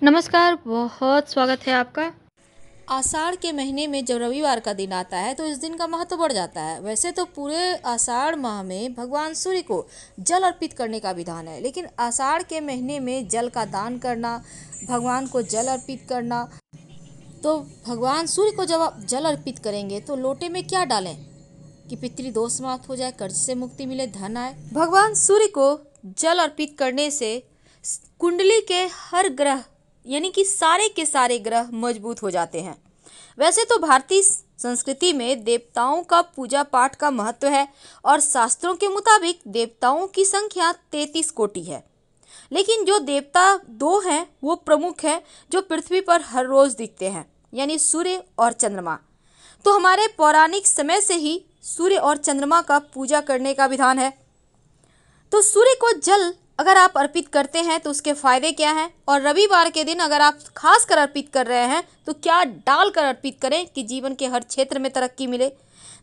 नमस्कार, बहुत स्वागत है आपका। आषाढ़ के महीने में जब रविवार का दिन आता है तो इस दिन का महत्व बढ़ जाता है। वैसे तो पूरे आषाढ़ माह में भगवान सूर्य को जल अर्पित करने का विधान है, लेकिन आषाढ़ के महीने में जल का दान करना, भगवान को जल अर्पित करना, तो भगवान सूर्य को जब आप जल अर्पित करेंगे तो लोटे में क्या डालें कि पितृदोष समाप्त हो जाए, कर्ज से मुक्ति मिले, धन आए। भगवान सूर्य को जल अर्पित करने से कुंडली के हर ग्रह यानी कि सारे के सारे ग्रह मजबूत हो जाते हैं। वैसे तो भारतीय संस्कृति में देवताओं का पूजा पाठ का महत्व है और शास्त्रों के मुताबिक देवताओं की संख्या 33 कोटि है, लेकिन जो देवता दो हैं वो प्रमुख हैं जो पृथ्वी पर हर रोज दिखते हैं, यानी सूर्य और चंद्रमा। तो हमारे पौराणिक समय से ही सूर्य और चंद्रमा का पूजा करने का विधान है। तो सूर्य को जल अगर आप अर्पित करते हैं तो उसके फायदे क्या हैं, और रविवार के दिन अगर आप खास कर अर्पित कर रहे हैं तो क्या डालकर अर्पित करें कि जीवन के हर क्षेत्र में तरक्की मिले।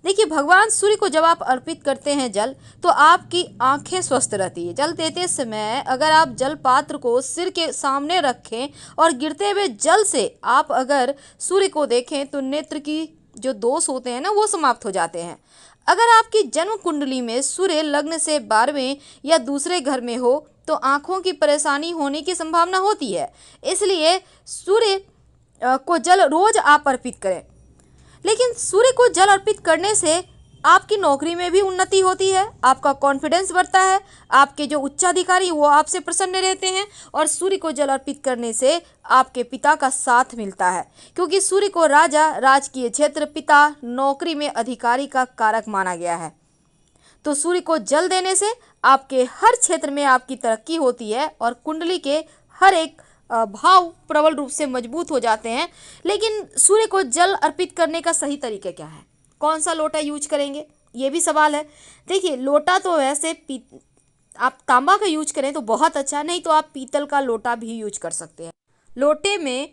देखिए, भगवान सूर्य को जब आप अर्पित करते हैं जल, तो आपकी आंखें स्वस्थ रहती है। जल देते समय अगर आप जल पात्र को सिर के सामने रखें और गिरते हुए जल से आप अगर सूर्य को देखें तो नेत्र की जो दोष होते हैं ना वो समाप्त हो जाते हैं। अगर आपकी जन्म कुंडली में सूर्य लग्न से 12वें या दूसरे घर में हो तो आंखों की परेशानी होने की संभावना होती है। इसलिए सूर्य को जल रोज आप अर्पित करें। लेकिन सूर्य को जल अर्पित करने से आपकी नौकरी में भी उन्नति होती है, आपका कॉन्फिडेंस बढ़ता है, आपके जो उच्चाधिकारी वो आपसे प्रसन्न रहते हैं, और सूर्य को जल अर्पित करने से आपके पिता का साथ मिलता है, क्योंकि सूर्य को राजा, राजकीय क्षेत्र, पिता, नौकरी में अधिकारी का कारक माना गया है। तो सूर्य को जल देने से आपके हर क्षेत्र में आपकी तरक्की होती है और कुंडली के हर एक भाव प्रबल रूप से मजबूत हो जाते हैं। लेकिन सूर्य को जल अर्पित करने का सही तरीका क्या है, कौन सा लोटा यूज करेंगे, ये भी सवाल है। देखिए, लोटा तो वैसे आप तांबा का यूज करें तो बहुत अच्छा, नहीं तो आप पीतल का लोटा भी यूज कर सकते हैं। लोटे में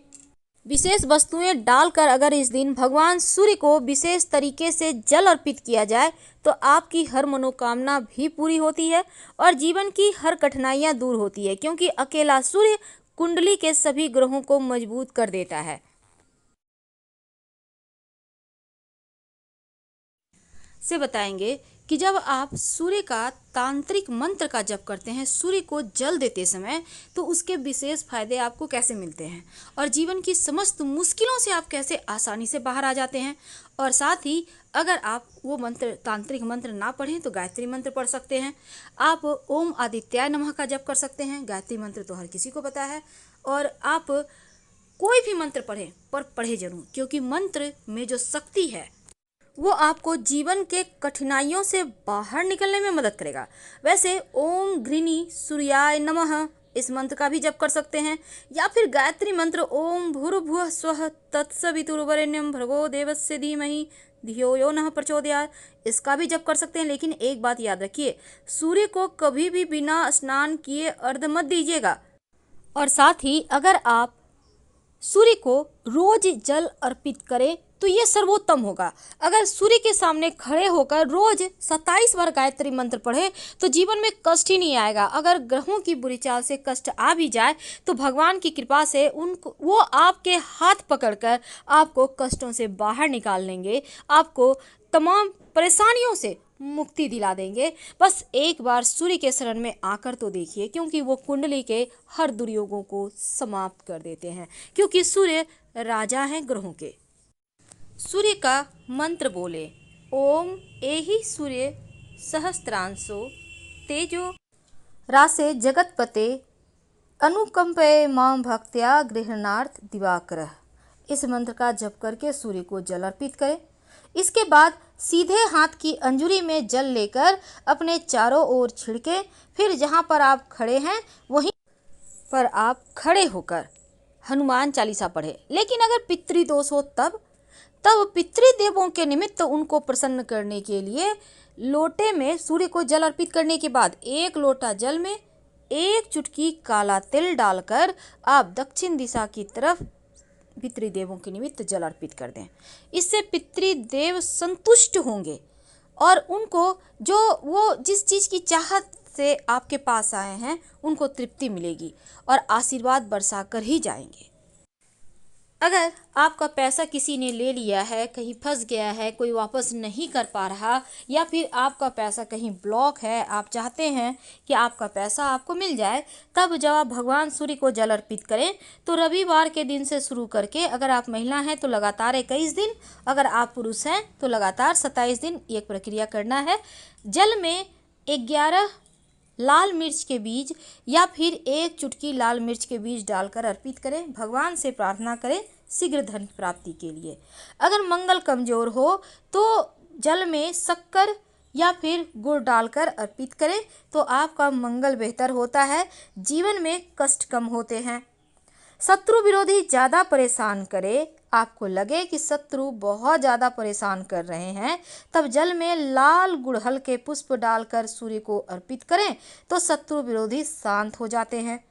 विशेष वस्तुएं डालकर अगर इस दिन भगवान सूर्य को विशेष तरीके से जल अर्पित किया जाए तो आपकी हर मनोकामना भी पूरी होती है और जीवन की हर कठिनाइयां दूर होती है, क्योंकि अकेला सूर्य कुंडली के सभी ग्रहों को मजबूत कर देता है। से बताएंगे कि जब आप सूर्य का तांत्रिक मंत्र का जप करते हैं सूर्य को जल देते समय, तो उसके विशेष फायदे आपको कैसे मिलते हैं और जीवन की समस्त मुश्किलों से आप कैसे आसानी से बाहर आ जाते हैं। और साथ ही अगर आप वो मंत्र, तांत्रिक मंत्र ना पढ़ें तो गायत्री मंत्र पढ़ सकते हैं। आप ओम आदित्याय नमः का जप कर सकते हैं, गायत्री मंत्र तो हर किसी को पता है। और आप कोई भी मंत्र पढ़ें, पर पढ़े जरूर, क्योंकि मंत्र में जो शक्ति है वो आपको जीवन के कठिनाइयों से बाहर निकलने में मदद करेगा। वैसे ओम घृणी सूर्याय नमः इस मंत्र का भी जप कर सकते हैं, या फिर गायत्री मंत्र ओम भूर्भुवः स्वः तत्सवितुर्वरेण्यं भर्गो देवस्य धीमहि धियो यो नः प्रचोदयात् इसका भी जप कर सकते हैं। लेकिन एक बात याद रखिए, सूर्य को कभी भी बिना स्नान किए अर्घ्य मत दीजिएगा। और साथ ही अगर आप सूर्य को रोज जल अर्पित करें तो ये सर्वोत्तम होगा। अगर सूर्य के सामने खड़े होकर रोज 27 बार गायत्री मंत्र पढ़े तो जीवन में कष्ट ही नहीं आएगा। अगर ग्रहों की बुरी चाल से कष्ट आ भी जाए तो भगवान की कृपा से उनको वो आपके हाथ पकड़कर आपको कष्टों से बाहर निकाल लेंगे, आपको तमाम परेशानियों से मुक्ति दिला देंगे। बस एक बार सूर्य के शरण में आकर तो देखिए, क्योंकि वो कुंडली के हर दुर्योगों को समाप्त कर देते हैं, क्योंकि सूर्य राजा हैं ग्रहों के। सूर्य का मंत्र बोले, ओम एहि सूर्य सहस्त्रांशो तेजो रासे जगतपते अनुकंपे मां भक्त्या गृहणार्थ दिवाकर। इस मंत्र का जप करके सूर्य को जल अर्पित करें। इसके बाद सीधे हाथ की अंजुरी में जल लेकर अपने चारों ओर छिड़के, फिर जहां पर आप खड़े हैं वहीं पर आप खड़े होकर हनुमान चालीसा पढ़े। लेकिन अगर पितृदोष हो तब पितृदेवों के निमित्त उनको प्रसन्न करने के लिए लोटे में सूर्य को जल अर्पित करने के बाद एक लोटा जल में एक चुटकी काला तिल डालकर आप दक्षिण दिशा की तरफ पितृदेवों के निमित्त जल अर्पित कर दें। इससे पितृदेव संतुष्ट होंगे और उनको जो वो जिस चीज़ की चाहत से आपके पास आए हैं उनको तृप्ति मिलेगी और आशीर्वाद बरसा कर ही जाएंगे। अगर आपका पैसा किसी ने ले लिया है, कहीं फंस गया है, कोई वापस नहीं कर पा रहा, या फिर आपका पैसा कहीं ब्लॉक है, आप चाहते हैं कि आपका पैसा आपको मिल जाए, तब जब आप भगवान सूर्य को जल अर्पित करें तो रविवार के दिन से शुरू करके, अगर आप महिला हैं तो लगातार 21 दिन, अगर आप पुरुष हैं तो लगातार 27 दिन ये प्रक्रिया करना है। जल में 11 लाल मिर्च के बीज या फिर 1 चुटकी लाल मिर्च के बीज डालकर अर्पित करें। भगवान से प्रार्थना करें शीघ्र धन प्राप्ति के लिए। अगर मंगल कमजोर हो तो जल में शक्कर या फिर गुड़ डालकर अर्पित करें तो आपका मंगल बेहतर होता है, जीवन में कष्ट कम होते हैं। शत्रु विरोधी ज़्यादा परेशान करे, आपको लगे कि शत्रु बहुत ज़्यादा परेशान कर रहे हैं, तब जल में लाल गुड़हल के पुष्प डालकर सूर्य को अर्पित करें तो शत्रु विरोधी शांत हो जाते हैं।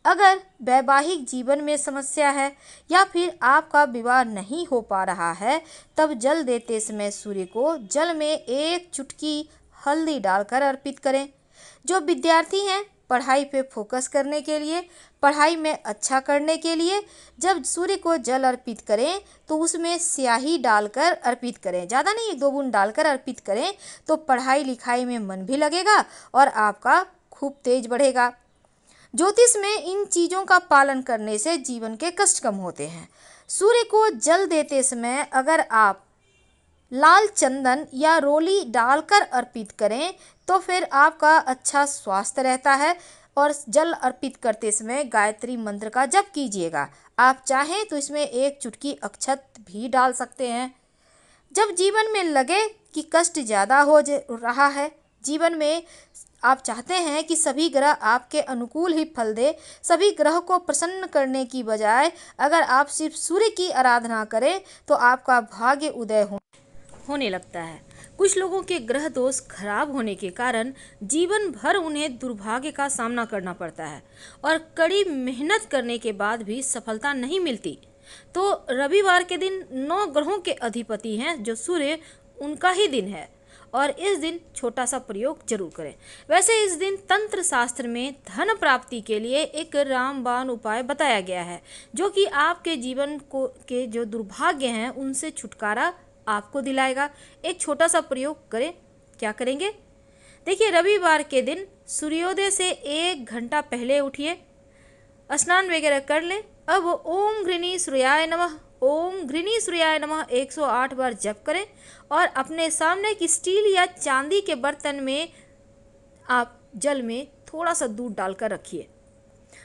अगर वैवाहिक जीवन में समस्या है या फिर आपका विवाह नहीं हो पा रहा है, तब जल देते समय सूर्य को जल में 1 चुटकी हल्दी डालकर अर्पित करें। जो विद्यार्थी हैं पढ़ाई पे फोकस करने के लिए, पढ़ाई में अच्छा करने के लिए जब सूर्य को जल अर्पित करें तो उसमें स्याही डालकर अर्पित करें, ज़्यादा नहीं 1-2 बूंद डालकर अर्पित करें तो पढ़ाई लिखाई में मन भी लगेगा और आपका खूब तेज बढ़ेगा। ज्योतिष में इन चीज़ों का पालन करने से जीवन के कष्ट कम होते हैं। सूर्य को जल देते समय अगर आप लाल चंदन या रोली डालकर अर्पित करें तो फिर आपका अच्छा स्वास्थ्य रहता है। और जल अर्पित करते समय गायत्री मंत्र का जप कीजिएगा। आप चाहें तो इसमें 1 चुटकी अक्षत भी डाल सकते हैं। जब जीवन में लगे कि कष्ट ज़्यादा हो रहा है, जीवन में आप चाहते हैं कि सभी ग्रह आपके अनुकूल ही फल दे, सभी ग्रह को प्रसन्न करने की बजाय अगर आप सिर्फ सूर्य की आराधना करें तो आपका भाग्य उदय होने लगता है। कुछ लोगों के ग्रह दोष खराब होने के कारण जीवन भर उन्हें दुर्भाग्य का सामना करना पड़ता है और कड़ी मेहनत करने के बाद भी सफलता नहीं मिलती। तो रविवार के दिन 9 ग्रहों के अधिपति हैं जो सूर्य, उनका ही दिन है और इस दिन छोटा सा प्रयोग जरूर करें। वैसे इस दिन तंत्र शास्त्र में धन प्राप्ति के लिए एक रामबाण उपाय बताया गया है जो कि आपके जीवन को के जो दुर्भाग्य हैं उनसे छुटकारा आपको दिलाएगा। एक छोटा सा प्रयोग करें। क्या करेंगे? देखिए, रविवार के दिन सूर्योदय से 1 घंटा पहले उठिए, स्नान वगैरह कर लें। अब ओम घृणी सूर्याय नमः, ओम घृणी सूर्याय नमः 108 बार जप करें और अपने सामने की स्टील या चांदी के बर्तन में आप जल में थोड़ा सा दूध डालकर रखिए।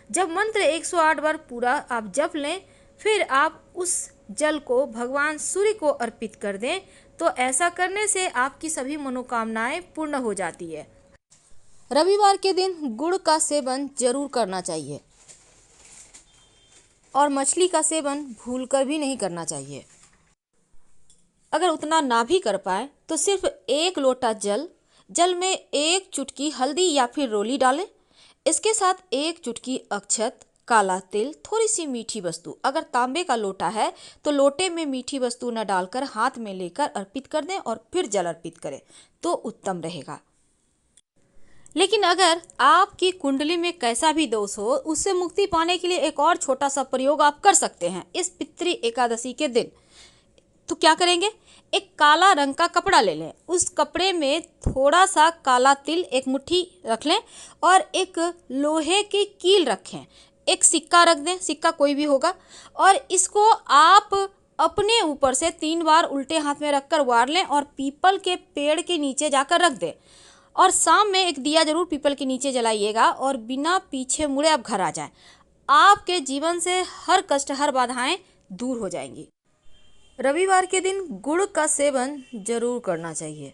जब मंत्र 108 बार पूरा आप जप लें, फिर आप उस जल को भगवान सूर्य को अर्पित कर दें तो ऐसा करने से आपकी सभी मनोकामनाएं पूर्ण हो जाती है। रविवार के दिन गुड़ का सेवन जरूर करना चाहिए और मछली का सेवन भूलकर भी नहीं करना चाहिए। अगर उतना ना भी कर पाए तो सिर्फ 1 लोटा जल में 1 चुटकी हल्दी या फिर रोली डालें। इसके साथ 1 चुटकी अक्षत, काला तिल, थोड़ी सी मीठी वस्तु। अगर तांबे का लोटा है तो लोटे में मीठी वस्तु न डालकर हाथ में लेकर अर्पित कर दें और फिर जल अर्पित करें तो उत्तम रहेगा। लेकिन अगर आपकी कुंडली में कैसा भी दोष हो, उससे मुक्ति पाने के लिए एक और छोटा सा प्रयोग आप कर सकते हैं इस पितृ एकादशी के दिन। तो क्या करेंगे? एक काला रंग का कपड़ा ले लें, उस कपड़े में थोड़ा सा काला तिल 1 मुट्ठी रख लें और एक लोहे की कील रखें, एक सिक्का रख दें, सिक्का कोई भी होगा, और इसको आप अपने ऊपर से 3 बार उल्टे हाथ में रखकर वार लें और पीपल के पेड़ के नीचे जाकर रख दें। और शाम में एक दिया जरूर पीपल के नीचे जलाइएगा और बिना पीछे मुड़े आप घर आ जाएं। आपके जीवन से हर कष्ट, हर बाधाएं दूर हो जाएंगी। रविवार के दिन गुड़ का सेवन जरूर करना चाहिए।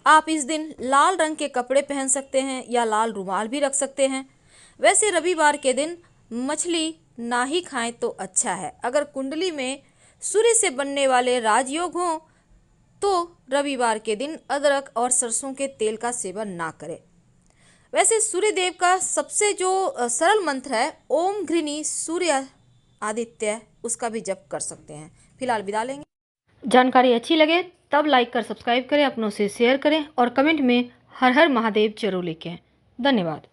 आप इस दिन लाल रंग के कपड़े पहन सकते हैं या लाल रुमाल भी रख सकते हैं। वैसे रविवार के दिन मछली ना ही खाएं तो अच्छा है। अगर कुंडली में सूर्य से बनने वाले राजयोग हों तो रविवार के दिन अदरक और सरसों के तेल का सेवन ना करें। वैसे सूर्य देव का सबसे जो सरल मंत्र है ओम घृणी सूर्य आदित्य, उसका भी जप कर सकते हैं। फिलहाल विदा लेंगे। जानकारी अच्छी लगे तब लाइक कर सब्सक्राइब करें, अपनों से शेयर करें और कमेंट में हर हर महादेव जरूर लिखें। धन्यवाद।